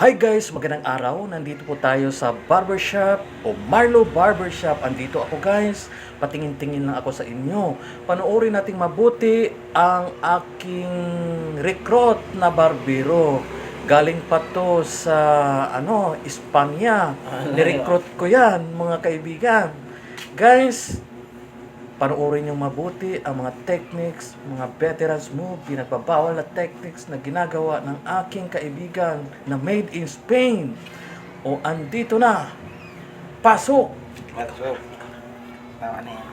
Hi guys, magandang araw. Nandito po tayo sa barbershop o Marlo Barbershop. Andito ako guys. Patingin-tingin lang ako sa inyo. Panoorin nating mabuti ang aking recruit na barbero. Galing pa to sa Espanya. Ni-recruit ko 'yan, mga kaibigan. Guys, panoorin niyong mabuti ang mga techniques, mga veterans move, pinagbabawal na techniques na ginagawa ng aking kaibigan na made in Spain. O andito na, pasok! Masuk. Tama na yan.